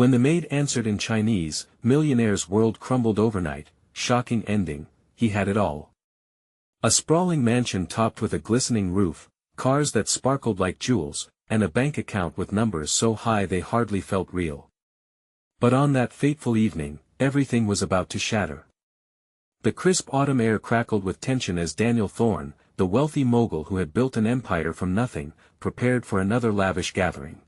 When the maid answered in Chinese, Millionaire's world crumbled overnight. Shocking ending, he had it all. A sprawling mansion topped with a glistening roof, cars that sparkled like jewels, and a bank account with numbers so high they hardly felt real. But on that fateful evening, everything was about to shatter. The crisp autumn air crackled with tension as Daniel Thorne, the wealthy mogul who had built an empire from nothing, prepared for another lavish gathering.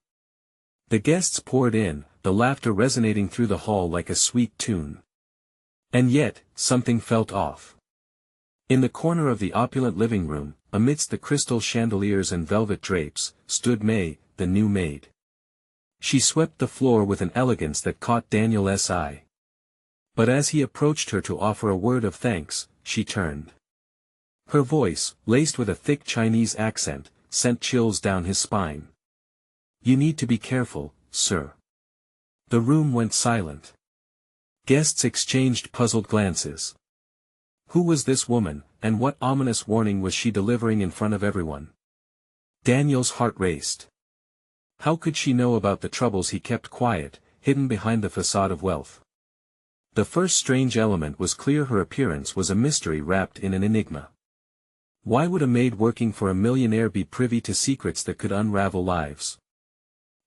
The guests poured in, the laughter resonating through the hall like a sweet tune. And yet, something felt off. In the corner of the opulent living room, amidst the crystal chandeliers and velvet drapes, stood May, the new maid. She swept the floor with an elegance that caught Daniel's eye. But as he approached her to offer a word of thanks, she turned. Her voice, laced with a thick Chinese accent, sent chills down his spine. "You need to be careful, sir." The room went silent. Guests exchanged puzzled glances. Who was this woman, and what ominous warning was she delivering in front of everyone? Daniel's heart raced. How could she know about the troubles he kept quiet, hidden behind the facade of wealth? The first strange element was clear: her appearance was a mystery wrapped in an enigma. Why would a maid working for a millionaire be privy to secrets that could unravel lives?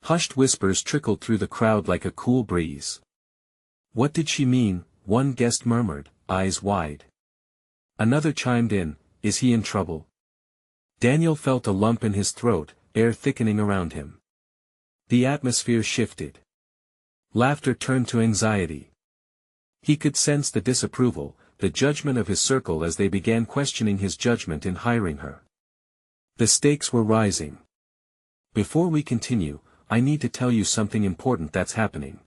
Hushed whispers trickled through the crowd like a cool breeze. What did she mean? One guest murmured, eyes wide. Another chimed in, is he in trouble? Daniel felt a lump in his throat, air thickening around him. The atmosphere shifted. Laughter turned to anxiety. He could sense the disapproval, the judgment of his circle as they began questioning his judgment in hiring her. The stakes were rising. Before we continue, I need to tell you something important that's happening.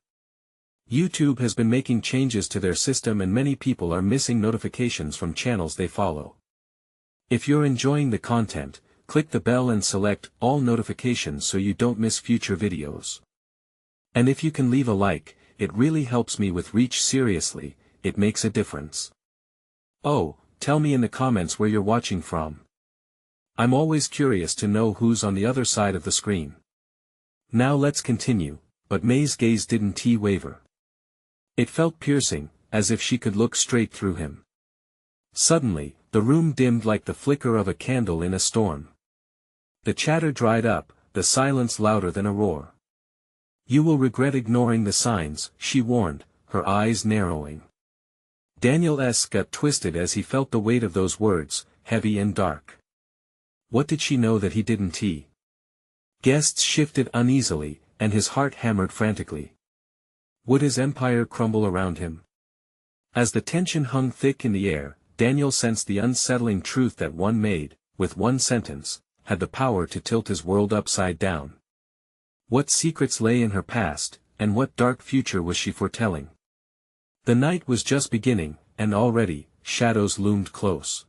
YouTube has been making changes to their system and many people are missing notifications from channels they follow. If you're enjoying the content, click the bell and select all notifications so you don't miss future videos. And if you can leave a like, it really helps me with reach. Seriously, it makes a difference. Oh, tell me in the comments where you're watching from. I'm always curious to know who's on the other side of the screen. Now let's continue, but May's gaze didn't waver. It felt piercing, as if she could look straight through him. Suddenly, the room dimmed like the flicker of a candle in a storm. The chatter dried up, the silence louder than a roar. You will regret ignoring the signs, she warned, her eyes narrowing. Daniel's gut twisted as he felt the weight of those words, heavy and dark. What did she know that he didn't? Guests shifted uneasily, and his heart hammered frantically. Would his empire crumble around him? As the tension hung thick in the air, Daniel sensed the unsettling truth that one maid, with one sentence, had the power to tilt his world upside down. What secrets lay in her past, and what dark future was she foretelling? The night was just beginning, and already, shadows loomed close.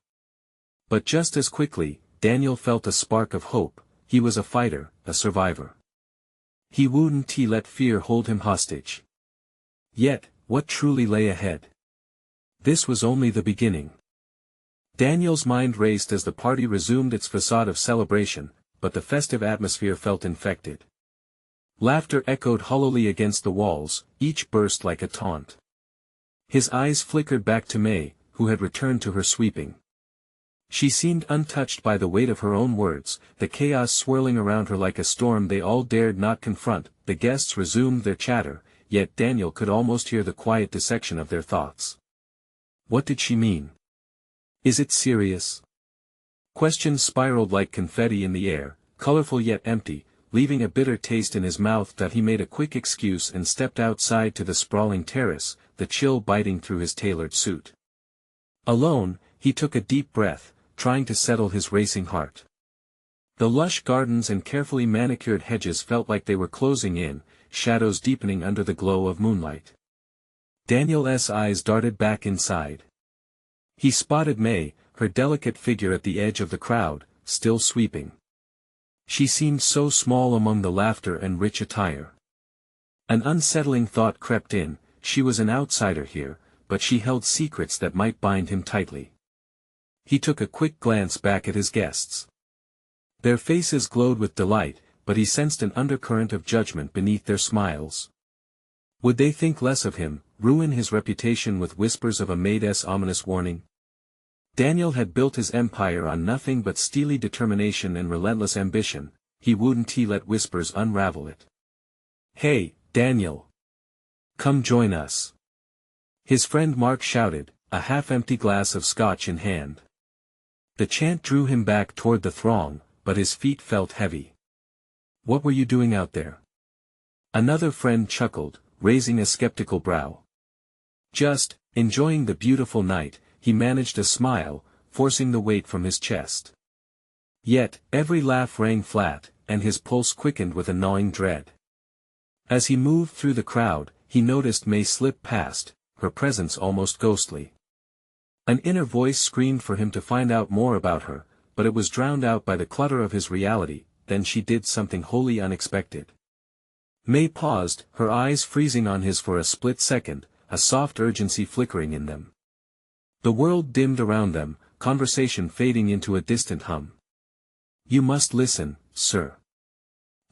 But just as quickly, Daniel felt a spark of hope. He was a fighter, a survivor. He wouldn't let fear hold him hostage. Yet, what truly lay ahead? This was only the beginning. Daniel's mind raced as the party resumed its facade of celebration, but the festive atmosphere felt infected. Laughter echoed hollowly against the walls, each burst like a taunt. His eyes flickered back to May, who had returned to her sweeping. She seemed untouched by the weight of her own words, the chaos swirling around her like a storm they all dared not confront. The guests resumed their chatter, yet Daniel could almost hear the quiet dissection of their thoughts. What did she mean? Is it serious? Questions spiraled like confetti in the air, colorful yet empty, leaving a bitter taste in his mouth. That he made a quick excuse and stepped outside to the sprawling terrace, the chill biting through his tailored suit. Alone, he took a deep breath, trying to settle his racing heart. The lush gardens and carefully manicured hedges felt like they were closing in, shadows deepening under the glow of moonlight. Daniel's eyes darted back inside. He spotted May, her delicate figure at the edge of the crowd, still sweeping. She seemed so small among the laughter and rich attire. An unsettling thought crept in. She was an outsider here, but she held secrets that might bind him tightly. He took a quick glance back at his guests. Their faces glowed with delight, but he sensed an undercurrent of judgment beneath their smiles. Would they think less of him, ruin his reputation with whispers of a maid's ominous warning? Daniel had built his empire on nothing but steely determination and relentless ambition. He wouldn't let whispers unravel it. "Hey, Daniel! Come join us!" His friend Mark shouted, a half-empty glass of scotch in hand. The chant drew him back toward the throng, but his feet felt heavy. "What were you doing out there?" Another friend chuckled, raising a skeptical brow. "Just enjoying the beautiful night," he managed a smile, forcing the weight from his chest. Yet, every laugh rang flat, and his pulse quickened with a gnawing dread. As he moved through the crowd, he noticed May slip past, her presence almost ghostly. An inner voice screamed for him to find out more about her, but it was drowned out by the clutter of his reality. Then she did something wholly unexpected. May paused, her eyes freezing on his for a split second, a soft urgency flickering in them. The world dimmed around them, conversation fading into a distant hum. "You must listen, sir.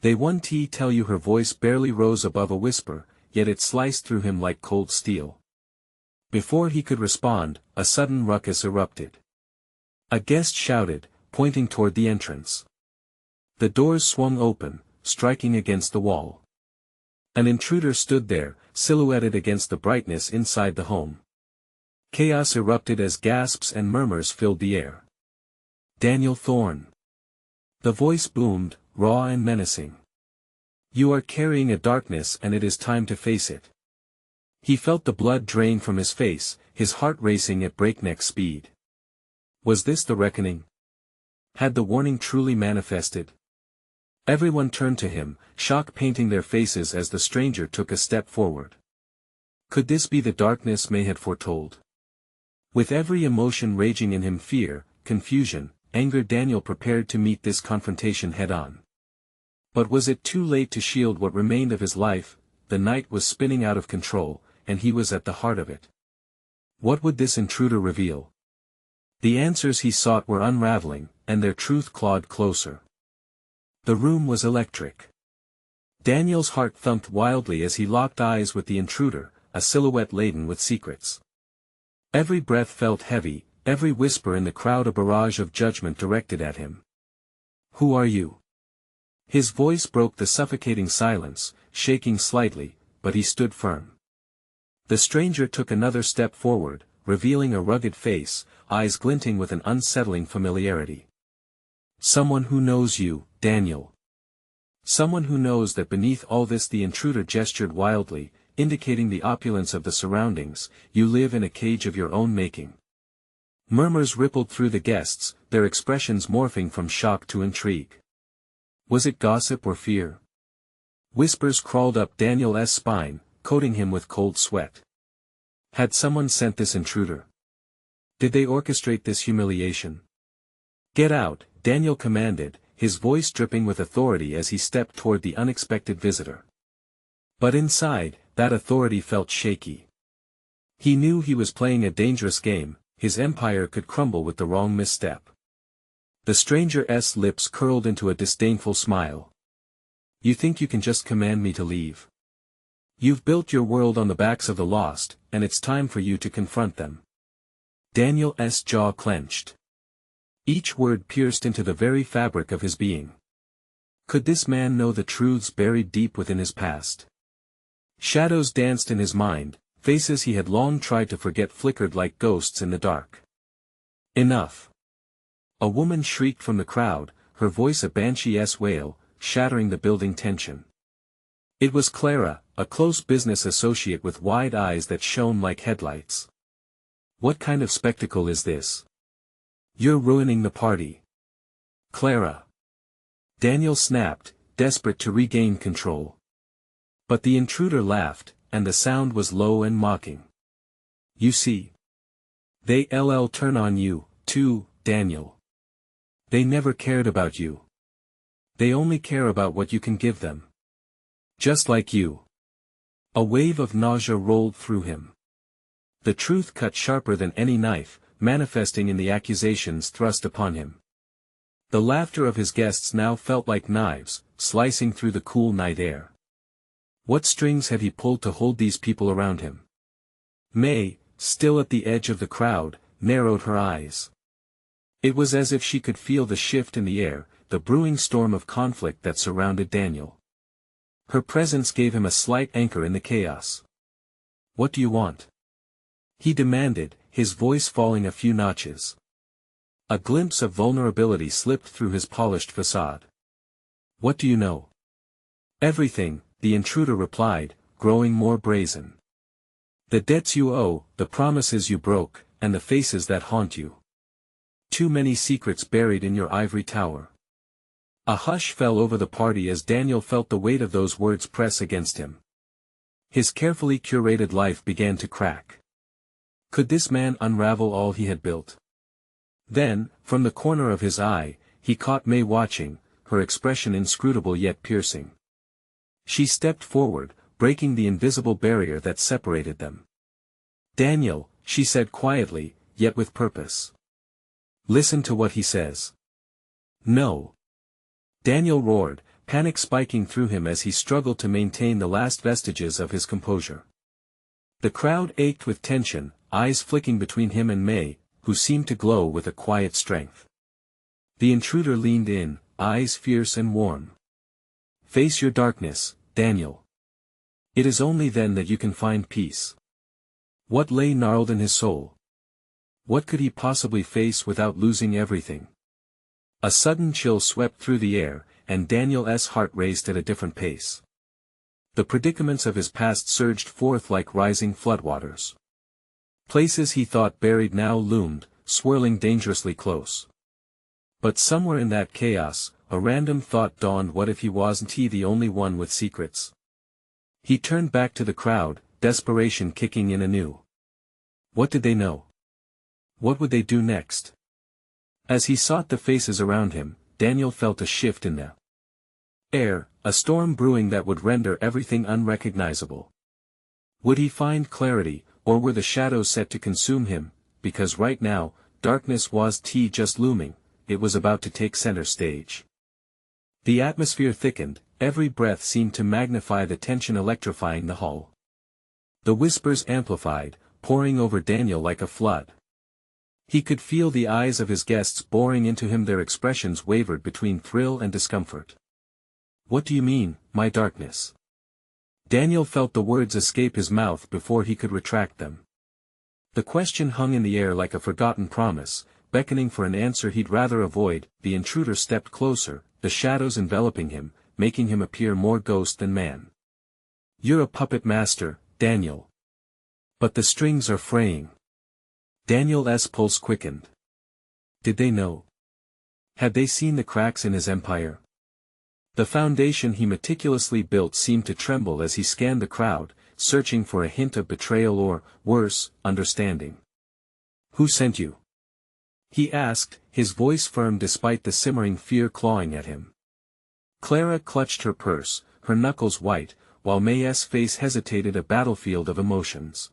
They want to tell you." Her voice barely rose above a whisper, yet it sliced through him like cold steel. Before he could respond, a sudden ruckus erupted. A guest shouted, pointing toward the entrance. The doors swung open, striking against the wall. An intruder stood there, silhouetted against the brightness inside the home. Chaos erupted as gasps and murmurs filled the air. "Daniel Thorne." The voice boomed, raw and menacing. "You are carrying a darkness and it is time to face it." He felt the blood drain from his face, his heart racing at breakneck speed. Was this the reckoning? Had the warning truly manifested? Everyone turned to him, shock painting their faces as the stranger took a step forward. Could this be the darkness May had foretold? With every emotion raging in him, fear, confusion, anger, Daniel prepared to meet this confrontation head-on. But was it too late to shield what remained of his life? The night was spinning out of control, and he was at the heart of it. What would this intruder reveal? The answers he sought were unraveling, and their truth clawed closer. The room was electric. Daniel's heart thumped wildly as he locked eyes with the intruder, a silhouette laden with secrets. Every breath felt heavy, every whisper in the crowd a barrage of judgment directed at him. "Who are you?" His voice broke the suffocating silence, shaking slightly, but he stood firm. The stranger took another step forward, revealing a rugged face, eyes glinting with an unsettling familiarity. "Someone who knows you, Daniel. Someone who knows that beneath all this." The intruder gestured wildly, indicating the opulence of the surroundings. "You live in a cage of your own making." Murmurs rippled through the guests, their expressions morphing from shock to intrigue. Was it gossip or fear? Whispers crawled up Daniel's spine, coating him with cold sweat. Had someone sent this intruder? Did they orchestrate this humiliation? "Get out," Daniel commanded, his voice dripping with authority as he stepped toward the unexpected visitor. But inside, that authority felt shaky. He knew he was playing a dangerous game. His empire could crumble with the wrong misstep. The stranger's lips curled into a disdainful smile. "You think you can just command me to leave? You've built your world on the backs of the lost, and it's time for you to confront them." Daniel's jaw clenched. Each word pierced into the very fabric of his being. Could this man know the truths buried deep within his past? Shadows danced in his mind, faces he had long tried to forget flickered like ghosts in the dark. "Enough!" A woman shrieked from the crowd, her voice a banshee's wail, shattering the building tension. It was Clara, a close business associate with wide eyes that shone like headlights. "What kind of spectacle is this? You're ruining the party." "Clara!" Daniel snapped, desperate to regain control. But the intruder laughed, and the sound was low and mocking. "You see? They'll turn on you, too, Daniel. They never cared about you. They only care about what you can give them. Just like you." A wave of nausea rolled through him. The truth cut sharper than any knife, manifesting in the accusations thrust upon him. The laughter of his guests now felt like knives, slicing through the cool night air. What strings had he pulled to hold these people around him? May, still at the edge of the crowd, narrowed her eyes. It was as if she could feel the shift in the air, the brewing storm of conflict that surrounded Daniel. Her presence gave him a slight anchor in the chaos. "What do you want?" he demanded, his voice falling a few notches. A glimpse of vulnerability slipped through his polished facade. "What do you know?" "Everything," the intruder replied, growing more brazen. "The debts you owe, the promises you broke, and the faces that haunt you. Too many secrets buried in your ivory tower." A hush fell over the party as Daniel felt the weight of those words press against him. His carefully curated life began to crack. Could this man unravel all he had built? Then, from the corner of his eye, he caught May watching, her expression inscrutable yet piercing. She stepped forward, breaking the invisible barrier that separated them. "Daniel," she said quietly, yet with purpose. "Listen to what he says." "No." Daniel roared, panic spiking through him as he struggled to maintain the last vestiges of his composure. The crowd ached with tension, eyes flicking between him and May, who seemed to glow with a quiet strength. The intruder leaned in, eyes fierce and warm. "Face your darkness, Daniel. It is only then that you can find peace." What lay gnarled in his soul? What could he possibly face without losing everything? A sudden chill swept through the air, and Daniel's heart raced at a different pace. The predicaments of his past surged forth like rising floodwaters. Places he thought buried now loomed, swirling dangerously close. But somewhere in that chaos, a random thought dawned: what if he wasn't the only one with secrets? He turned back to the crowd, desperation kicking in anew. What did they know? What would they do next? As he sought the faces around him, Daniel felt a shift in the air, a storm brewing that would render everything unrecognizable. Would he find clarity, or were the shadows set to consume him? Because right now, darkness was just looming, it was about to take center stage. The atmosphere thickened, every breath seemed to magnify the tension electrifying the hall. The whispers amplified, pouring over Daniel like a flood. He could feel the eyes of his guests boring into him, their expressions wavered between thrill and discomfort. "What do you mean, my darkness?" Daniel felt the words escape his mouth before he could retract them. The question hung in the air like a forgotten promise, beckoning for an answer he'd rather avoid. The intruder stepped closer, the shadows enveloping him, making him appear more ghost than man. "You're a puppet master, Daniel. But the strings are fraying." Daniel's pulse quickened. Did they know? Had they seen the cracks in his empire? The foundation he meticulously built seemed to tremble as he scanned the crowd, searching for a hint of betrayal or, worse, understanding. "Who sent you?" he asked, his voice firm despite the simmering fear clawing at him. Clara clutched her purse, her knuckles white, while May's face hesitated, a battlefield of emotions.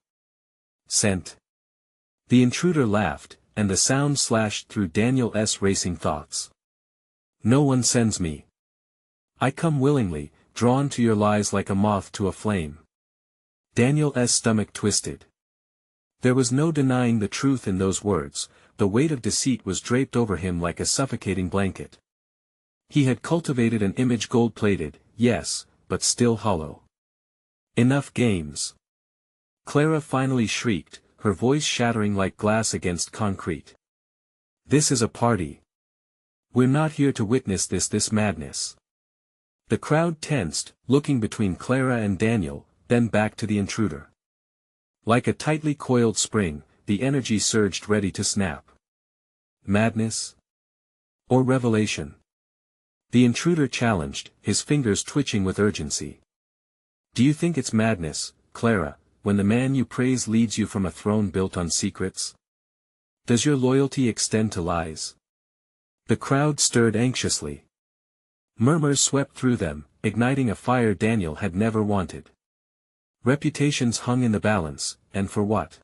"Sent." The intruder laughed, and the sound slashed through Daniel's racing thoughts. "No one sends me. I come willingly, drawn to your lies like a moth to a flame." Daniel's stomach twisted. There was no denying the truth in those words, the weight of deceit was draped over him like a suffocating blanket. He had cultivated an image gold-plated, yes, but still hollow. "Enough games." Clara finally shrieked, her voice shattering like glass against concrete. "This is a party. We're not here to witness this madness." The crowd tensed, looking between Clara and Daniel, then back to the intruder. Like a tightly coiled spring, the energy surged ready to snap. Madness? Or revelation? The intruder challenged, his fingers twitching with urgency. "Do you think it's madness, Clara, when the man you praise leads you from a throne built on secrets? Does your loyalty extend to lies?" The crowd stirred anxiously. Murmurs swept through them, igniting a fire Daniel had never wanted. Reputations hung in the balance, and for what?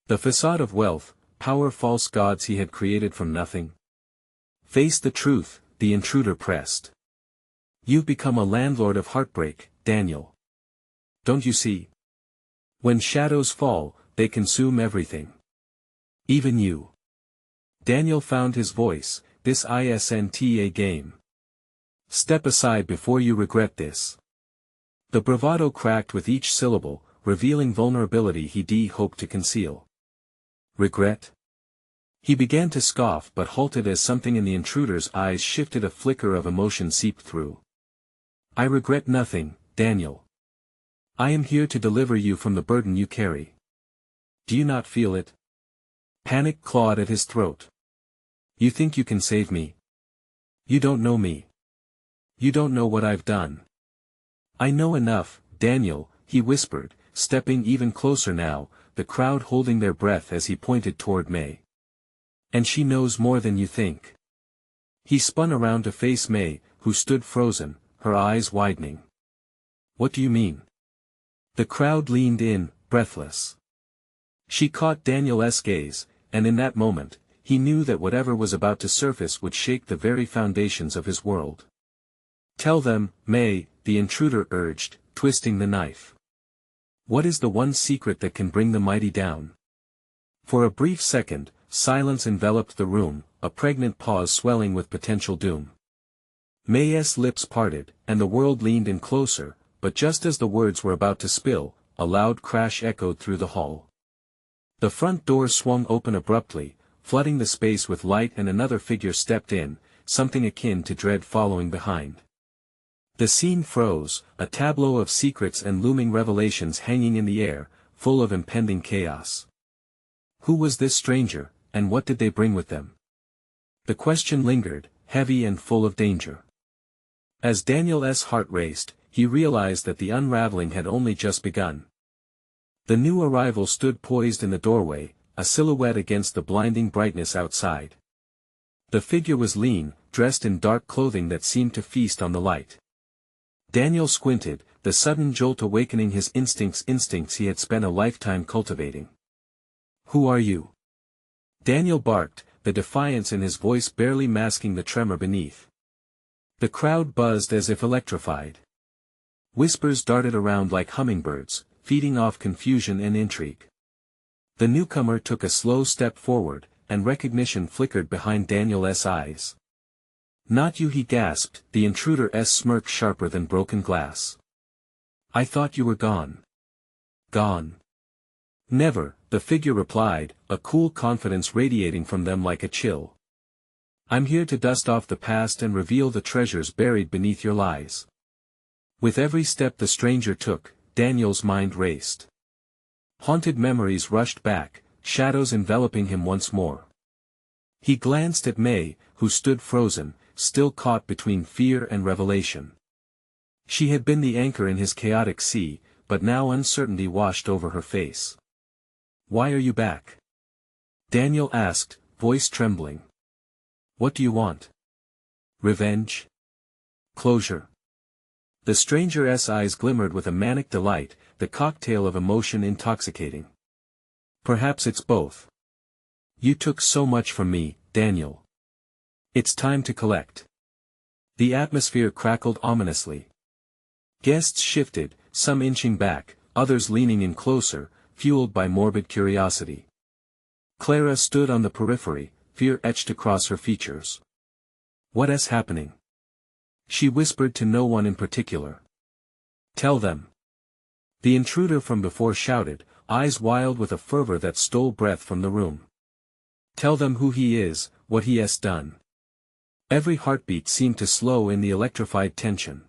The facade of wealth, power, false gods he had created from nothing. "Face the truth," the intruder pressed. "You've become a landlord of heartbreak, Daniel. Don't you see? When shadows fall, they consume everything. Even you. Daniel found his voice. This isn't a game. Step aside before you regret this. The bravado cracked with each syllable, revealing vulnerability he hoped to conceal. Regret? He began to scoff but halted as something in the intruder's eyes shifted. A flicker of emotion seeped through. I regret nothing, Daniel. I am here to deliver you from the burden you carry. Do you not feel it? Panic clawed at his throat. You think you can save me? You don't know me. You don't know what I've done. I know enough, Daniel, he whispered, stepping even closer now, the crowd holding their breath as he pointed toward May. And she knows more than you think. He spun around to face May, who stood frozen, her eyes widening. What do you mean? The crowd leaned in, breathless. She caught Daniel's gaze, and in that moment, he knew that whatever was about to surface would shake the very foundations of his world. Tell them, May, the intruder urged, twisting the knife. What is the one secret that can bring the mighty down? For a brief second, silence enveloped the room, a pregnant pause swelling with potential doom. May's lips parted, and the world leaned in closer, but just as the words were about to spill, a loud crash echoed through the hall. The front door swung open abruptly, flooding the space with light, and another figure stepped in, something akin to dread following behind. The scene froze, a tableau of secrets and looming revelations hanging in the air, full of impending chaos. Who was this stranger, and what did they bring with them? The question lingered, heavy and full of danger. As Daniel's heart raced, he realized that the unraveling had only just begun. The new arrival stood poised in the doorway, a silhouette against the blinding brightness outside. The figure was lean, dressed in dark clothing that seemed to feast on the light. Daniel squinted, the sudden jolt awakening his instincts he had spent a lifetime cultivating. Who are you? Daniel barked, the defiance in his voice barely masking the tremor beneath. The crowd buzzed as if electrified. Whispers darted around like hummingbirds, feeding off confusion and intrigue. The newcomer took a slow step forward, and recognition flickered behind Daniel's eyes. Not you, he gasped, the intruder's smirk sharper than broken glass. I thought you were gone. Gone. Never, the figure replied, a cool confidence radiating from them like a chill. I'm here to dust off the past and reveal the treasures buried beneath your lies. With every step the stranger took, Daniel's mind raced. Haunted memories rushed back, shadows enveloping him once more. He glanced at May, who stood frozen, still caught between fear and revelation. She had been the anchor in his chaotic sea, but now uncertainty washed over her face. Why are you back? Daniel asked, voice trembling. What do you want? Revenge? Closure? The stranger's eyes glimmered with a manic delight, the cocktail of emotion intoxicating. Perhaps it's both. You took so much from me, Daniel. It's time to collect. The atmosphere crackled ominously. Guests shifted, some inching back, others leaning in closer, fueled by morbid curiosity. Clara stood on the periphery, fear etched across her features. What's happening? She whispered to no one in particular. Tell them. The intruder from before shouted, eyes wild with a fervor that stole breath from the room. Tell them who he is, what he has done. Every heartbeat seemed to slow in the electrified tension.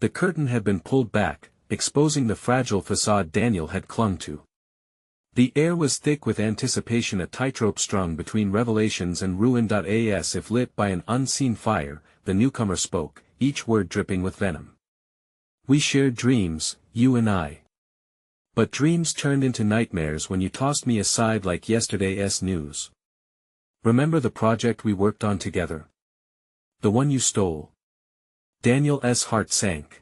The curtain had been pulled back, exposing the fragile facade Daniel had clung to. The air was thick with anticipation, a tightrope strung between revelations and ruin. As if lit by an unseen fire, the newcomer spoke, each word dripping with venom. We shared dreams, you and I. But dreams turned into nightmares when you tossed me aside like yesterday's news. Remember the project we worked on together? The one you stole? Daniel's heart sank.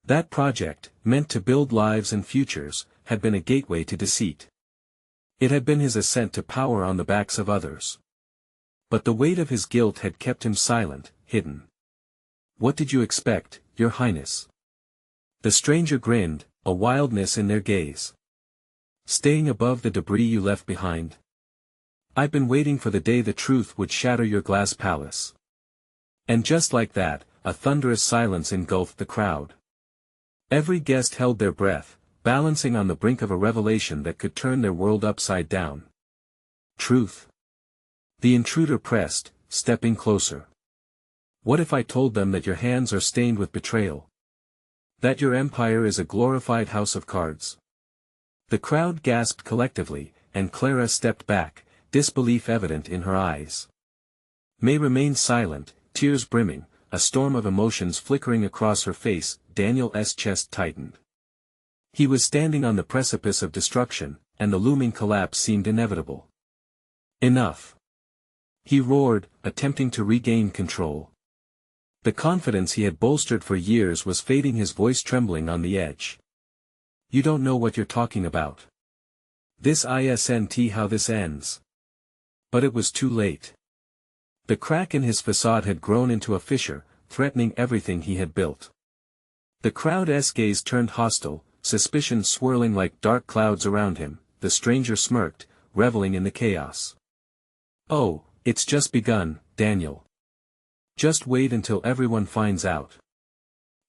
That project, meant to build lives and futures, had been a gateway to deceit. It had been his ascent to power on the backs of others. But the weight of his guilt had kept him silent, hidden. What did you expect, Your Highness? The stranger grinned, a wildness in their gaze. Staying above the debris you left behind? I've been waiting for the day the truth would shatter your glass palace. And just like that, a thunderous silence engulfed the crowd. Every guest held their breath, balancing on the brink of a revelation that could turn their world upside down. Truth? The intruder pressed, stepping closer. What if I told them that your hands are stained with betrayal? That your empire is a glorified house of cards? The crowd gasped collectively, and Clara stepped back, disbelief evident in her eyes. May remained silent, tears brimming, a storm of emotions flickering across her face. Daniel's chest tightened. He was standing on the precipice of destruction, and the looming collapse seemed inevitable. Enough! He roared, attempting to regain control. The confidence he had bolstered for years was fading, his voice trembling on the edge. You don't know what you're talking about. This isn't how this ends. But it was too late. The crack in his facade had grown into a fissure, threatening everything he had built. The crowd's gaze turned hostile, suspicion swirling like dark clouds around him. The stranger smirked, reveling in the chaos. Oh, it's just begun, Daniel. Just wait until everyone finds out.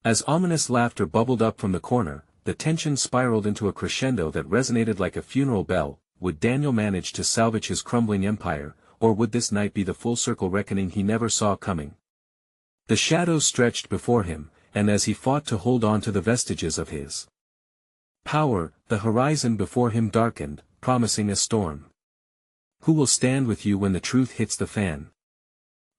As ominous laughter bubbled up from the corner, the tension spiraled into a crescendo that resonated like a funeral bell. Would Daniel manage to salvage his crumbling empire, or would this night be the full-circle reckoning he never saw coming? The shadows stretched before him, and as he fought to hold on to the vestiges of his power, the horizon before him darkened, promising a storm. Who will stand with you when the truth hits the fan?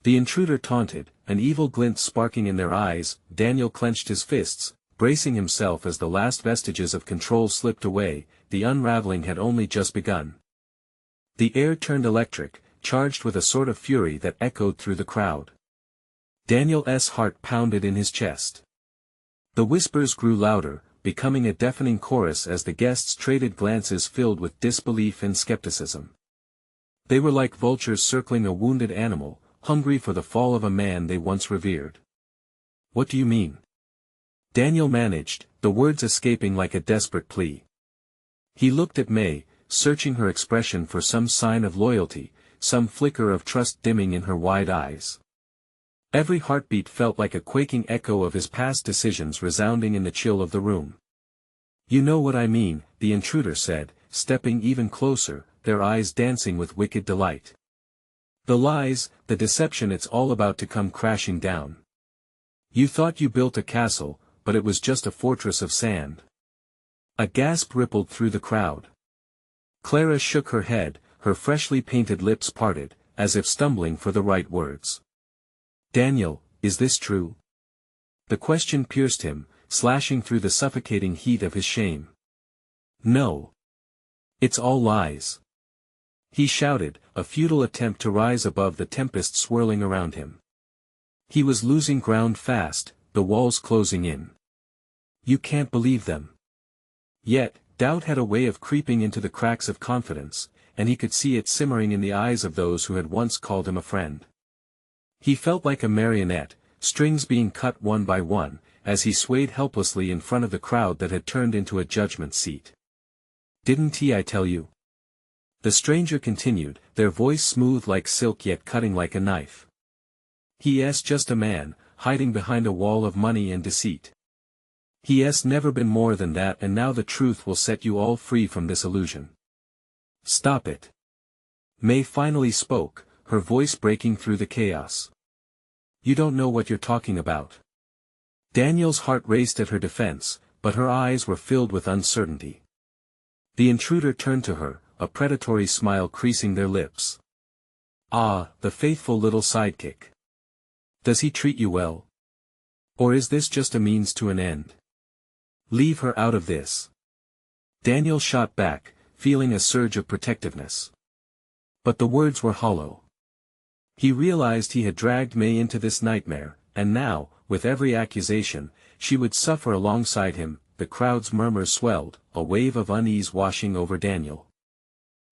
The intruder taunted, an evil glint sparking in their eyes. Daniel clenched his fists, bracing himself as the last vestiges of control slipped away. The unraveling had only just begun. The air turned electric, charged with a sort of fury that echoed through the crowd. Daniel's heart pounded in his chest. The whispers grew louder, becoming a deafening chorus as the guests traded glances filled with disbelief and skepticism. They were like vultures circling a wounded animal, hungry for the fall of a man they once revered. What do you mean? Daniel managed, the words escaping like a desperate plea. He looked at May, searching her expression for some sign of loyalty, some flicker of trust dimming in her wide eyes. Every heartbeat felt like a quaking echo of his past decisions resounding in the chill of the room. You know what I mean, the intruder said, stepping even closer, their eyes dancing with wicked delight. The lies, the deception, it's all about to come crashing down. You thought you built a castle, but it was just a fortress of sand. A gasp rippled through the crowd. Clara shook her head, her freshly painted lips parted, as if stumbling for the right words. Daniel, is this true? The question pierced him, slashing through the suffocating heat of his shame. No. It's all lies. He shouted, a futile attempt to rise above the tempest swirling around him. He was losing ground fast, the walls closing in. You can't believe them. Yet, doubt had a way of creeping into the cracks of confidence, and he could see it simmering in the eyes of those who had once called him a friend. He felt like a marionette, strings being cut one by one, as he swayed helplessly in front of the crowd that had turned into a judgment seat. Didn't I tell you? The stranger continued, their voice smooth like silk yet cutting like a knife. He's just a man, hiding behind a wall of money and deceit. He's never been more than that, and now the truth will set you all free from this illusion. Stop it. May finally spoke, her voice breaking through the chaos. You don't know what you're talking about. Daniel's heart raced at her defense, but her eyes were filled with uncertainty. The intruder turned to her, a predatory smile creasing their lips. Ah, the faithful little sidekick. Does he treat you well? Or is this just a means to an end? Leave her out of this. Daniel shot back, feeling a surge of protectiveness. But the words were hollow. He realized he had dragged May into this nightmare, and now, with every accusation, she would suffer alongside him. The crowd's murmurs swelled, a wave of unease washing over Daniel.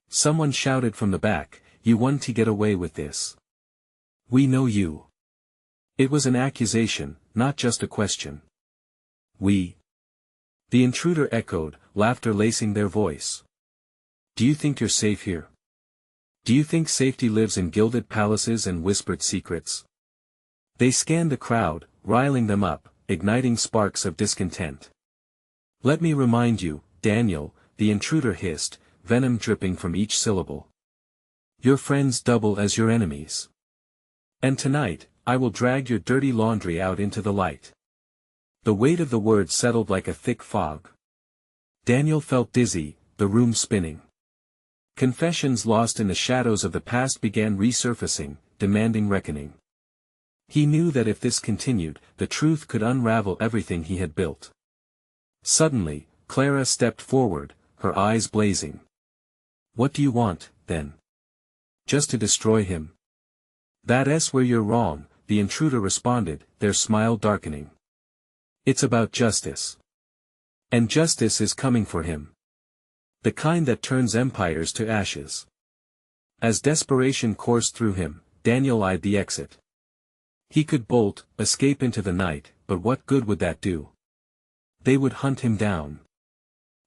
Someone shouted from the back, "You want to get away with this. We know you." It was an accusation, not just a question. We. The intruder echoed, laughter lacing their voice. Do you think you're safe here? Do you think safety lives in gilded palaces and whispered secrets? They scanned the crowd, riling them up, igniting sparks of discontent. Let me remind you, Daniel, the intruder hissed, venom dripping from each syllable. Your friends double as your enemies. And tonight, I will drag your dirty laundry out into the light. The weight of the words settled like a thick fog. Daniel felt dizzy, the room spinning. Confessions lost in the shadows of the past began resurfacing, demanding reckoning. He knew that if this continued, the truth could unravel everything he had built. Suddenly, Clara stepped forward, her eyes blazing. What do you want, then? Just to destroy him? That's where you're wrong, the intruder responded, their smile darkening. It's about justice. And justice is coming for him. The kind that turns empires to ashes. As desperation coursed through him, Daniel eyed the exit. He could bolt, escape into the night, but what good would that do? They would hunt him down.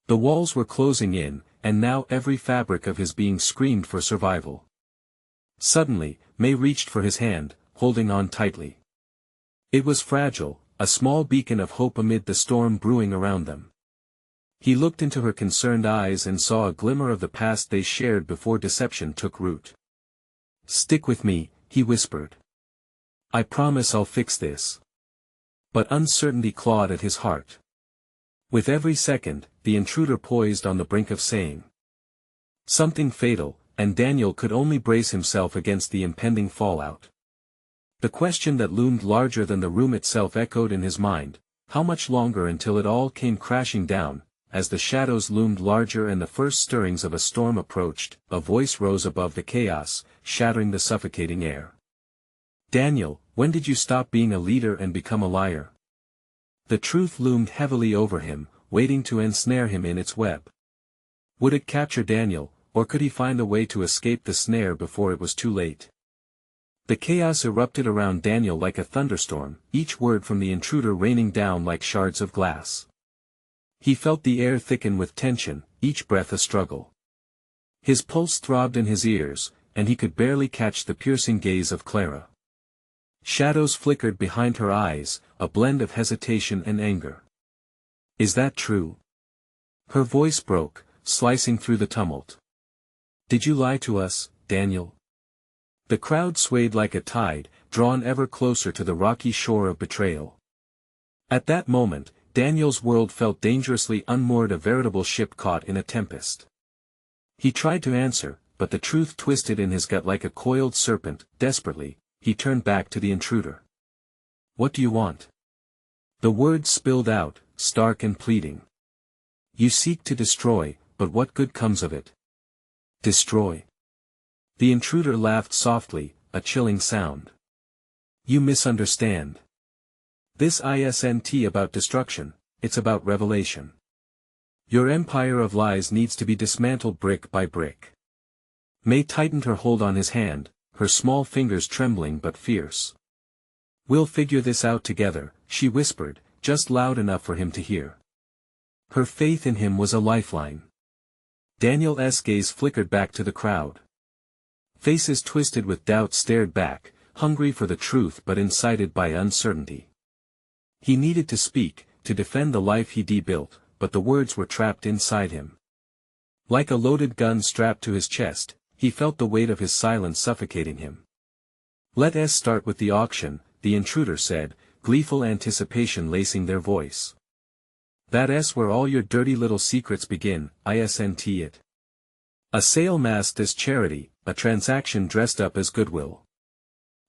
The walls were closing in, and now every fabric of his being screamed for survival. Suddenly, May reached for his hand, holding on tightly. It was fragile, a small beacon of hope amid the storm brewing around them. He looked into her concerned eyes and saw a glimmer of the past they shared before deception took root. Stick with me, he whispered. I promise I'll fix this. But uncertainty clawed at his heart. With every second, the intruder poised on the brink of saying something fatal, and Daniel could only brace himself against the impending fallout. The question that loomed larger than the room itself echoed in his mind, how much longer until it all came crashing down? As the shadows loomed larger and the first stirrings of a storm approached, a voice rose above the chaos, shattering the suffocating air. Daniel, when did you stop being a leader and become a liar? The truth loomed heavily over him, waiting to ensnare him in its web. Would it capture Daniel, or could he find a way to escape the snare before it was too late? The chaos erupted around Daniel like a thunderstorm, each word from the intruder raining down like shards of glass. He felt the air thicken with tension, each breath a struggle. His pulse throbbed in his ears, and he could barely catch the piercing gaze of Clara. Shadows flickered behind her eyes, a blend of hesitation and anger. Is that true? Her voice broke, slicing through the tumult. Did you lie to us, Daniel? The crowd swayed like a tide, drawn ever closer to the rocky shore of betrayal. At that moment, Daniel's world felt dangerously unmoored, a veritable ship caught in a tempest. He tried to answer, but the truth twisted in his gut like a coiled serpent. Desperately, he turned back to the intruder. What do you want? The words spilled out, stark and pleading. You seek to destroy, but what good comes of it? Destroy. The intruder laughed softly, a chilling sound. You misunderstand. This isn't about destruction, it's about revelation. Your empire of lies needs to be dismantled brick by brick. May tightened her hold on his hand, her small fingers trembling but fierce. We'll figure this out together, she whispered, just loud enough for him to hear. Her faith in him was a lifeline. Daniel's gaze flickered back to the crowd. Faces twisted with doubt stared back, hungry for the truth but incited by uncertainty. He needed to speak, to defend the life he'd built, but the words were trapped inside him. Like a loaded gun strapped to his chest, he felt the weight of his silence suffocating him. Let's start with the auction, the intruder said, gleeful anticipation lacing their voice. That's where all your dirty little secrets begin, isn't it? A sale masked as charity, a transaction dressed up as goodwill.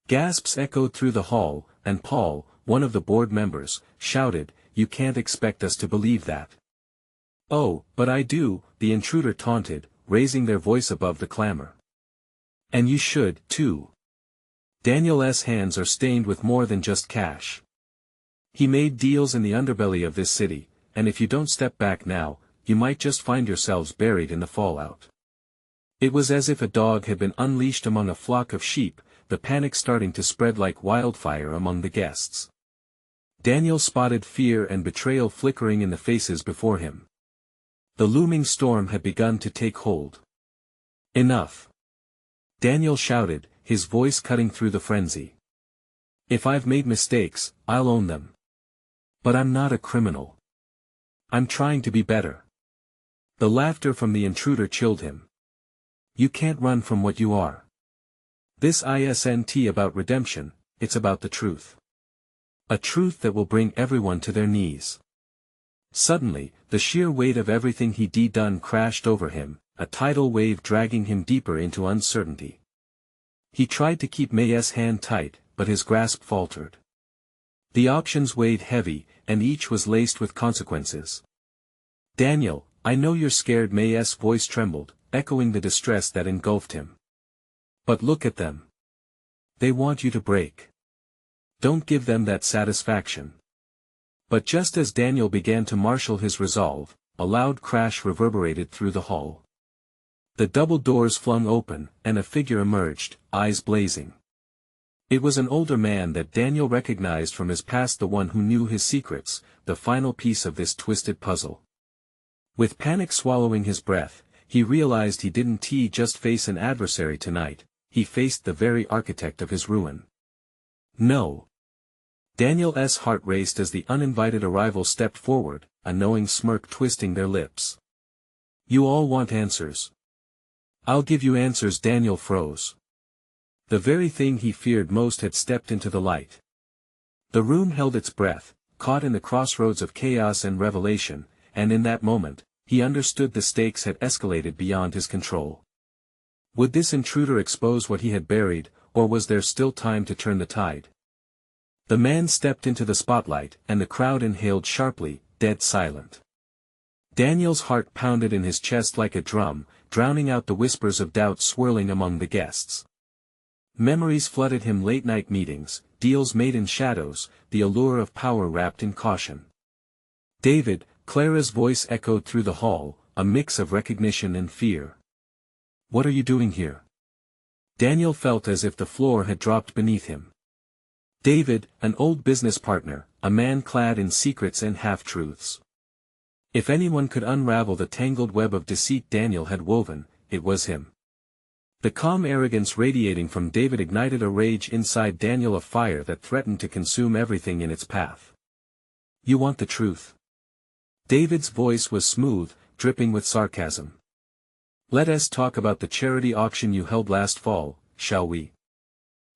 Gasps echoed through the hall, and Paul, one of the board members, shouted, You can't expect us to believe that. Oh, but I do, the intruder taunted, raising their voice above the clamor. And you should, too. Daniel's hands are stained with more than just cash. He made deals in the underbelly of this city, and if you don't step back now, you might just find yourselves buried in the fallout. It was as if a dog had been unleashed among a flock of sheep, the panic starting to spread like wildfire among the guests. Daniel spotted fear and betrayal flickering in the faces before him. The looming storm had begun to take hold. Enough! Daniel shouted, his voice cutting through the frenzy. If I've made mistakes, I'll own them. But I'm not a criminal. I'm trying to be better. The laughter from the intruder chilled him. You can't run from what you are. This isn't about redemption, it's about the truth. A truth that will bring everyone to their knees. Suddenly, the sheer weight of everything he'd done crashed over him, a tidal wave dragging him deeper into uncertainty. He tried to keep May's hand tight, but his grasp faltered. The options weighed heavy, and each was laced with consequences. Daniel, I know you're scared. May's voice trembled, echoing the distress that engulfed him. But look at them. They want you to break. Don't give them that satisfaction. But just as Daniel began to marshal his resolve, a loud crash reverberated through the hall. The double doors flung open, and a figure emerged, eyes blazing. It was an older man that Daniel recognized from his past, the one who knew his secrets, the final piece of this twisted puzzle. With panic swallowing his breath, he realized he didn't just face an adversary tonight, he faced the very architect of his ruin. No. Daniel's heart raced as the uninvited arrival stepped forward, a knowing smirk twisting their lips. You all want answers. I'll give you answers. Daniel froze. The very thing he feared most had stepped into the light. The room held its breath, caught in the crossroads of chaos and revelation, and in that moment, he understood the stakes had escalated beyond his control. Would this intruder expose what he had buried, or was there still time to turn the tide? The man stepped into the spotlight, and the crowd inhaled sharply, dead silent. Daniel's heart pounded in his chest like a drum, drowning out the whispers of doubt swirling among the guests. Memories flooded him: late-night meetings, deals made in shadows, the allure of power wrapped in caution. David, Clara's voice echoed through the hall, a mix of recognition and fear. What are you doing here? Daniel felt as if the floor had dropped beneath him. David, an old business partner, a man clad in secrets and half-truths. If anyone could unravel the tangled web of deceit Daniel had woven, it was him. The calm arrogance radiating from David ignited a rage inside Daniel, a fire that threatened to consume everything in its path. You want the truth? David's voice was smooth, dripping with sarcasm. Let us talk about the charity auction you held last fall, shall we?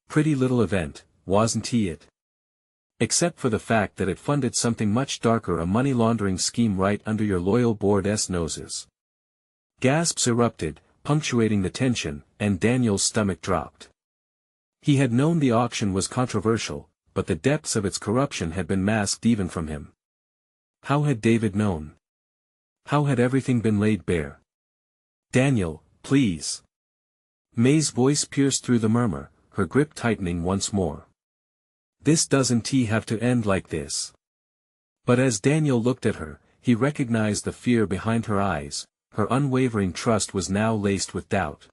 Pretty little event, wasn't it? Except for the fact that it funded something much darker, a money laundering scheme right under your loyal board's noses. Gasps erupted, punctuating the tension, and Daniel's stomach dropped. He had known the auction was controversial, but the depths of its corruption had been masked even from him. How had David known? How had everything been laid bare? Daniel, please. May's voice pierced through the murmur, her grip tightening once more. This doesn't have to end like this. But as Daniel looked at her, he recognized the fear behind her eyes. Her unwavering trust was now laced with doubt.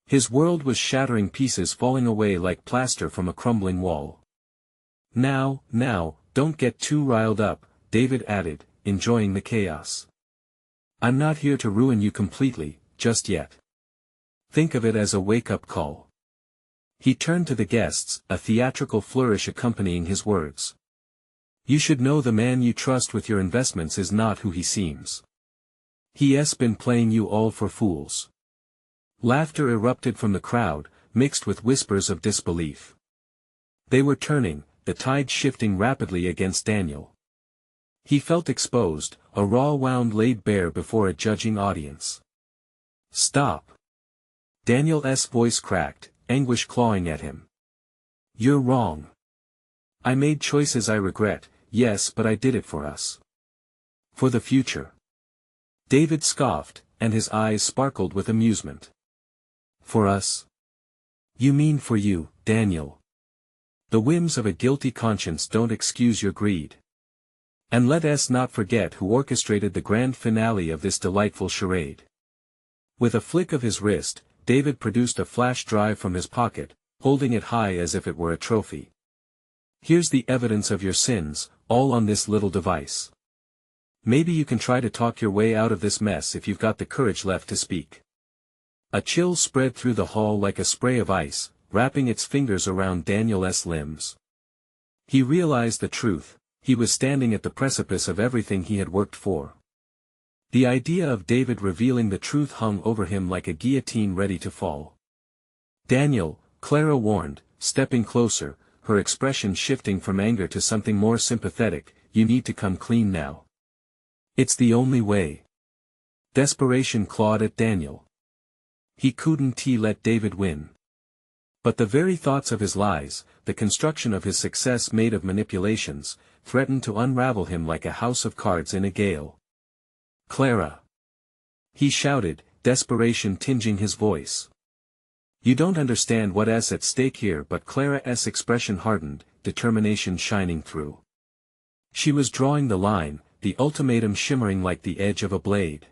His world was shattering, pieces falling away like plaster from a crumbling wall. Now, don't get too riled up, David added, enjoying the chaos. I'm not here to ruin you completely, just yet. Think of it as a wake-up call. He turned to the guests, a theatrical flourish accompanying his words. You should know the man you trust with your investments is not who he seems. He's been playing you all for fools. Laughter erupted from the crowd, mixed with whispers of disbelief. They were turning, the tide shifting rapidly against Daniel. He felt exposed, a raw wound laid bare before a judging audience. Stop. Daniel's voice cracked, anguish clawing at him. You're wrong. I made choices I regret, yes, but I did it for us. For the future. David scoffed, and his eyes sparkled with amusement. For us? You mean for you, Daniel. The whims of a guilty conscience don't excuse your greed. And let us not forget who orchestrated the grand finale of this delightful charade. With a flick of his wrist, David produced a flash drive from his pocket, holding it high as if it were a trophy. Here's the evidence of your sins, all on this little device. Maybe you can try to talk your way out of this mess if you've got the courage left to speak." A chill spread through the hall like a spray of ice, wrapping its fingers around Daniel's limbs. He realized the truth: he was standing at the precipice of everything he had worked for. The idea of David revealing the truth hung over him like a guillotine ready to fall. "Daniel," Clara warned, stepping closer, her expression shifting from anger to something more sympathetic, "you need to come clean now. It's the only way." Desperation clawed at Daniel. He couldn't let David win. But the very thoughts of his lies, the construction of his success made of manipulations, threatened to unravel him like a house of cards in a gale. "Clara!" he shouted, desperation tinging his voice. "You don't understand what's at stake here." But Clara's expression hardened, determination shining through. She was drawing the line, the ultimatum shimmering like the edge of a blade.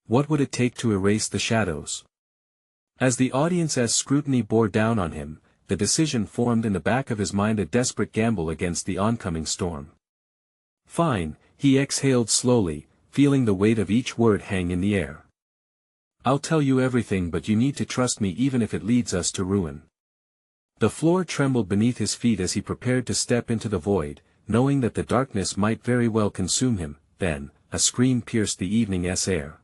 What would it take to erase the shadows? As the audience's scrutiny bore down on him, the decision formed in the back of his mind, a desperate gamble against the oncoming storm. "Fine," he exhaled slowly, feeling the weight of each word hang in the air. "I'll tell you everything, but you need to trust me even if it leads us to ruin." The floor trembled beneath his feet as he prepared to step into the void, knowing that the darkness might very well consume him. Then, a scream pierced the evening's air.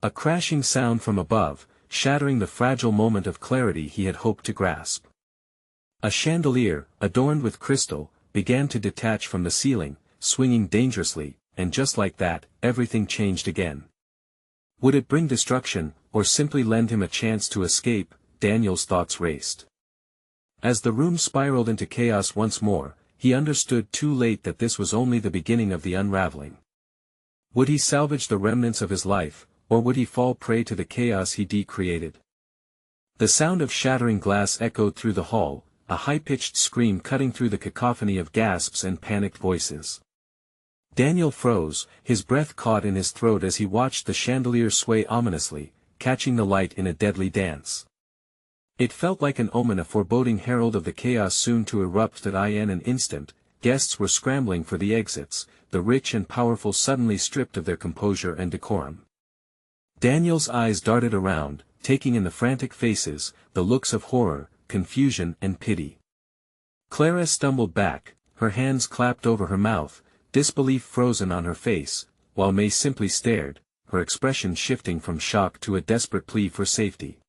A crashing sound from above, shattering the fragile moment of clarity he had hoped to grasp. A chandelier, adorned with crystal, began to detach from the ceiling, swinging dangerously, and just like that, everything changed again. Would it bring destruction, or simply lend him a chance to escape? Daniel's thoughts raced. As the room spiraled into chaos once more, he understood too late that this was only the beginning of the unraveling. Would he salvage the remnants of his life, or would he fall prey to the chaos he created? The sound of shattering glass echoed through the hall, a high-pitched scream cutting through the cacophony of gasps and panicked voices. Daniel froze, his breath caught in his throat as he watched the chandelier sway ominously, catching the light in a deadly dance. It felt like an omen, a foreboding herald of the chaos soon to erupt. That in an instant, guests were scrambling for the exits, the rich and powerful suddenly stripped of their composure and decorum. Daniel's eyes darted around, taking in the frantic faces, the looks of horror, confusion and pity. Clara stumbled back, her hands clapped over her mouth, disbelief frozen on her face, while May simply stared, her expression shifting from shock to a desperate plea for safety.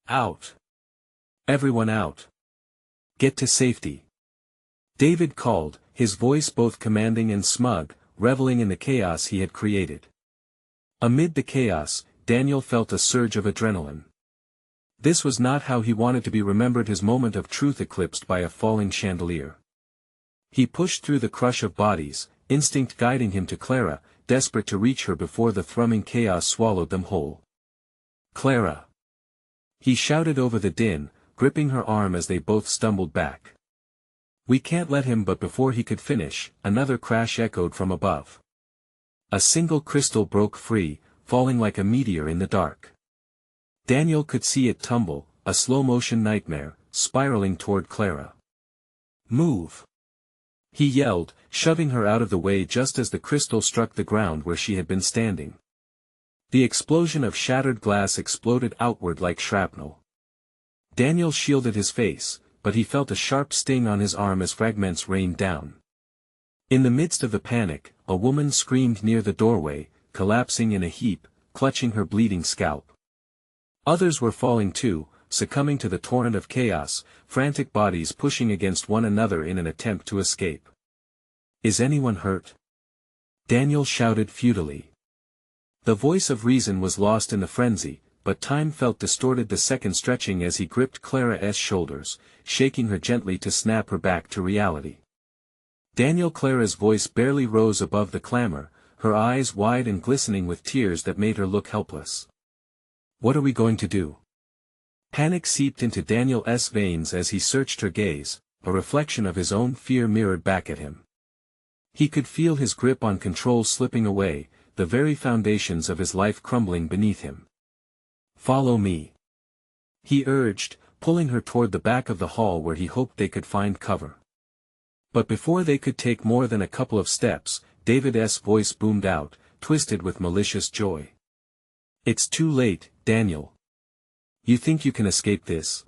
"Out! Everyone out! Get to safety!" David called, his voice both commanding and smug, reveling in the chaos he had created. Amid the chaos, Daniel felt a surge of adrenaline. This was not how he wanted to be remembered, his moment of truth eclipsed by a falling chandelier. He pushed through the crush of bodies, instinct guiding him to Clara, desperate to reach her before the thrumming chaos swallowed them whole. "Clara!" he shouted over the din, gripping her arm as they both stumbled back. "We can't let him." But before he could finish, another crash echoed from above. A single crystal broke free, falling like a meteor in the dark. Daniel could see it tumble, a slow-motion nightmare, spiraling toward Clara. "Move!" he yelled, shoving her out of the way just as the crystal struck the ground where she had been standing. The explosion of shattered glass exploded outward like shrapnel. Daniel shielded his face, but he felt a sharp sting on his arm as fragments rained down. In the midst of the panic, a woman screamed near the doorway, collapsing in a heap, clutching her bleeding scalp. Others were falling too, succumbing to the torrent of chaos, frantic bodies pushing against one another in an attempt to escape. "Is anyone hurt?" Daniel shouted futilely. The voice of reason was lost in the frenzy, but time felt distorted, the second stretching as he gripped Clara's shoulders, shaking her gently to snap her back to reality. Clara's voice barely rose above the clamor, her eyes wide and glistening with tears that made her look helpless. "What are we going to do?" Panic seeped into Daniel's veins as he searched her gaze, a reflection of his own fear mirrored back at him. He could feel his grip on control slipping away, the very foundations of his life crumbling beneath him. "Follow me," he urged, pulling her toward the back of the hall where he hoped they could find cover. But before they could take more than a couple of steps, David's voice boomed out, twisted with malicious joy. "It's too late, Daniel. You think you can escape this?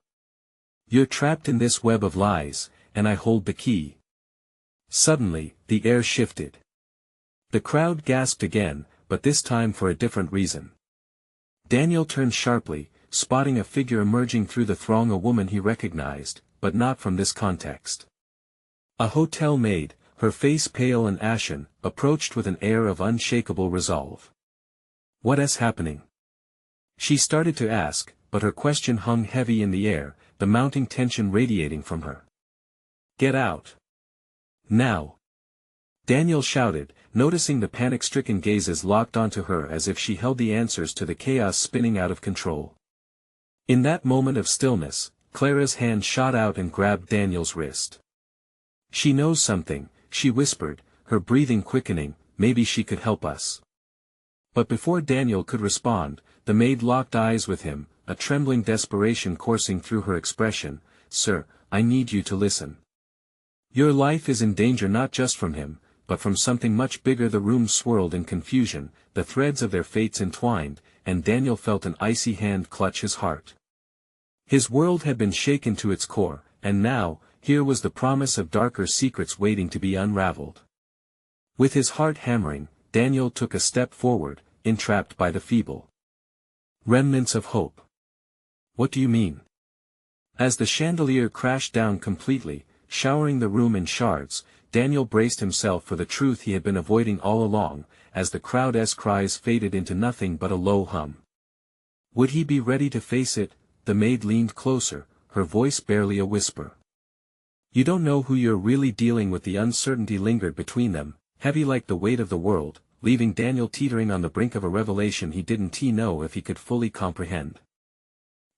You're trapped in this web of lies, and I hold the key." Suddenly, the air shifted. The crowd gasped again, but this time for a different reason. Daniel turned sharply, spotting a figure emerging through the throng, a woman he recognized, but not from this context. A hotel maid, her face pale and ashen, approached with an air of unshakable resolve. "What is happening?" She started to ask, but her question hung heavy in the air, the mounting tension radiating from her. "Get out. Now!" Daniel shouted, noticing the panic-stricken gazes locked onto her as if she held the answers to the chaos spinning out of control. In that moment of stillness, Clara's hand shot out and grabbed Daniel's wrist. "She knows something," she whispered, her breathing quickening. "Maybe she could help us." But before Daniel could respond, the maid locked eyes with him, a trembling desperation coursing through her expression. "Sir, I need you to listen. Your life is in danger, not just from him, but from something much bigger." The room swirled in confusion, the threads of their fates entwined, and Daniel felt an icy hand clutch his heart. His world had been shaken to its core, and now, here was the promise of darker secrets waiting to be unraveled. With his heart hammering, Daniel took a step forward, entrapped by the feeble remnants of hope. "What do you mean?" As the chandelier crashed down completely, showering the room in shards, Daniel braced himself for the truth he had been avoiding all along, as the crowd's cries faded into nothing but a low hum. Would he be ready to face it? The maid leaned closer, her voice barely a whisper. "You don't know who you're really dealing with." The uncertainty lingered between them, heavy like the weight of the world, leaving Daniel teetering on the brink of a revelation he didn't know if he could fully comprehend.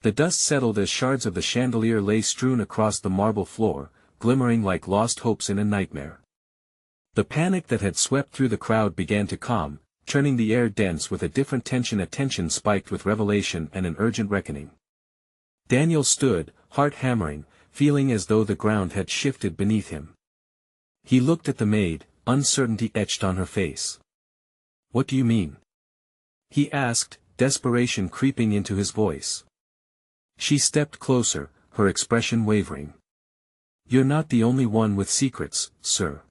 The dust settled as shards of the chandelier lay strewn across the marble floor, glimmering like lost hopes in a nightmare. The panic that had swept through the crowd began to calm, turning the air dense with a different tension, a tension spiked with revelation and an urgent reckoning. Daniel stood, heart hammering, feeling as though the ground had shifted beneath him. He looked at the maid, uncertainty etched on her face. "What do you mean?" he asked, desperation creeping into his voice. She stepped closer, her expression wavering. "You're not the only one with secrets, sir.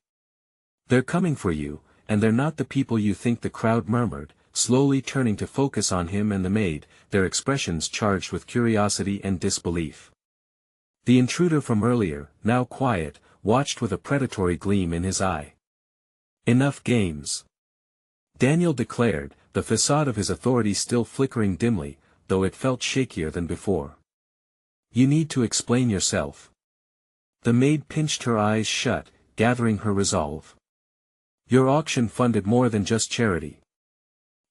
They're coming for you, and they're not the people you think." The crowd murmured, slowly turning to focus on him and the maid, their expressions charged with curiosity and disbelief. The intruder from earlier, now quiet, watched with a predatory gleam in his eye. "Enough games," Daniel declared, the facade of his authority still flickering dimly, though it felt shakier than before. "You need to explain yourself." The maid pinched her eyes shut, gathering her resolve. "Your auction funded more than just charity.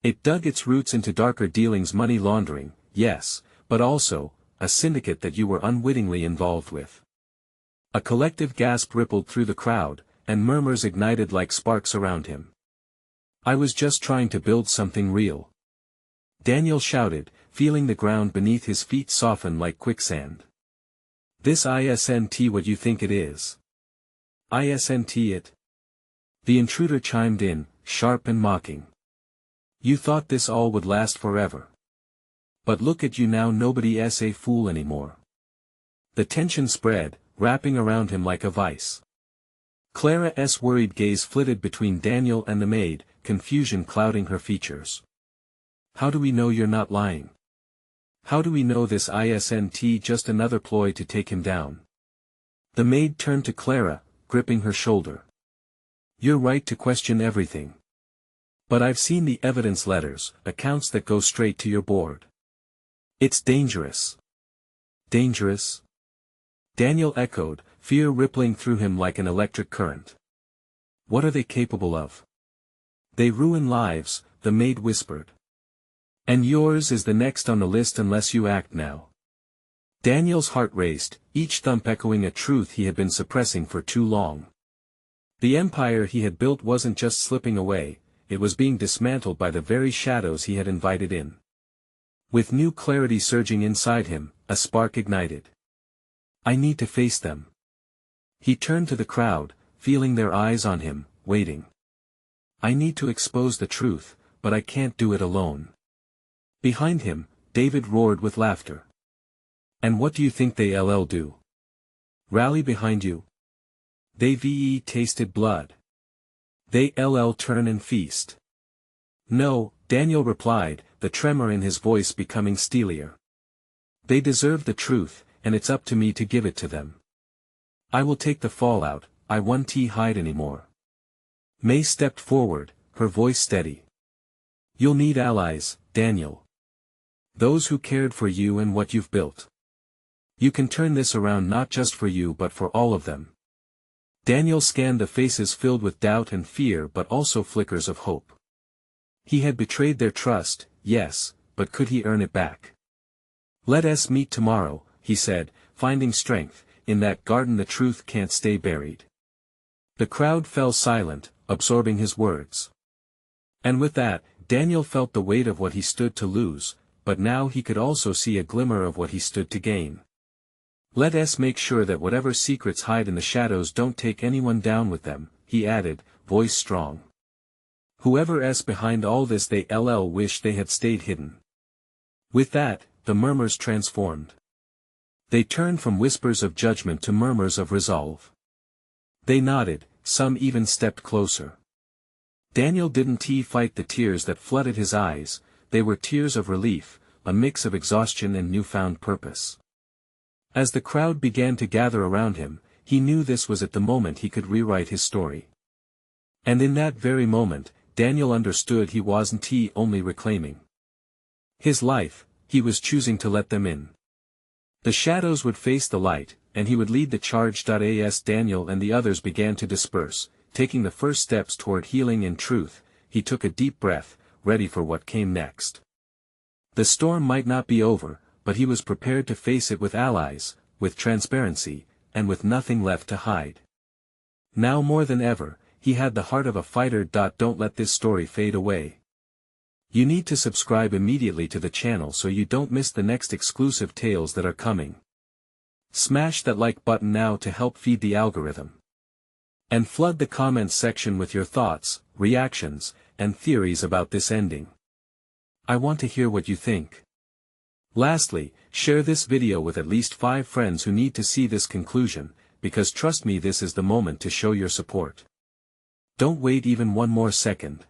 It dug its roots into darker dealings, money laundering, yes, but also, a syndicate that you were unwittingly involved with." A collective gasp rippled through the crowd, and murmurs ignited like sparks around him. "I was just trying to build something real," Daniel shouted, feeling the ground beneath his feet soften like quicksand. "This isn't what you think it is." "Isn't it?" the intruder chimed in, sharp and mocking. "You thought this all would last forever. But look at you now, nobody's a fool anymore." The tension spread, wrapping around him like a vice. Clara's worried gaze flitted between Daniel and the maid, confusion clouding her features. "How do we know you're not lying? How do we know this isn't just another ploy to take him down?" The maid turned to Clara, gripping her shoulder. "You're right to question everything. But I've seen the evidence letters, accounts that go straight to your board. It's dangerous." "Dangerous?" Daniel echoed, fear rippling through him like an electric current. "What are they capable of?" "They ruin lives," the maid whispered. "And yours is the next on the list unless you act now." Daniel's heart raced, each thump echoing a truth he had been suppressing for too long. The empire he had built wasn't just slipping away, it was being dismantled by the very shadows he had invited in. With new clarity surging inside him, a spark ignited. "I need to face them." He turned to the crowd, feeling their eyes on him, waiting. I need to expose the truth, but I can't do it alone. Behind him, David roared with laughter. And what do you think they'll do? Rally behind you? They've tasted blood. They'll turn and feast. No, Daniel replied, the tremor in his voice becoming steelier. They deserve the truth, and it's up to me to give it to them. I will take the fallout, I won't hide anymore. May stepped forward, her voice steady. You'll need allies, Daniel. Those who cared for you and what you've built. You can turn this around not just for you but for all of them. Daniel scanned the faces filled with doubt and fear but also flickers of hope. He had betrayed their trust, yes, but could he earn it back? Let us meet tomorrow, he said, finding strength, in that garden the truth can't stay buried. The crowd fell silent, absorbing his words. And with that, Daniel felt the weight of what he stood to lose, but now he could also see a glimmer of what he stood to gain. Let us make sure that whatever secrets hide in the shadows don't take anyone down with them, he added, voice strong. Whoever's behind all this they'll wish they had stayed hidden. With that, the murmurs transformed. They turned from whispers of judgment to murmurs of resolve. They nodded, some even stepped closer. Daniel didn't fight the tears that flooded his eyes, they were tears of relief, a mix of exhaustion and newfound purpose. As the crowd began to gather around him, he knew this was at the moment he could rewrite his story. And in that very moment, Daniel understood he wasn't only reclaiming his life, he was choosing to let them in. The shadows would face the light, and he would lead the charge. As Daniel and the others began to disperse, taking the first steps toward healing and truth, he took a deep breath, ready for what came next. The storm might not be over, but he was prepared to face it with allies, with transparency, and with nothing left to hide. Now more than ever, he had the heart of a fighter. Don't let this story fade away. You need to subscribe immediately to the channel so you don't miss the next exclusive tales that are coming. Smash that like button now to help feed the algorithm. And flood the comments section with your thoughts, reactions, and theories about this ending. I want to hear what you think. Lastly, share this video with at least 5 friends who need to see this conclusion, because trust me, this is the moment to show your support. Don't wait even one more second.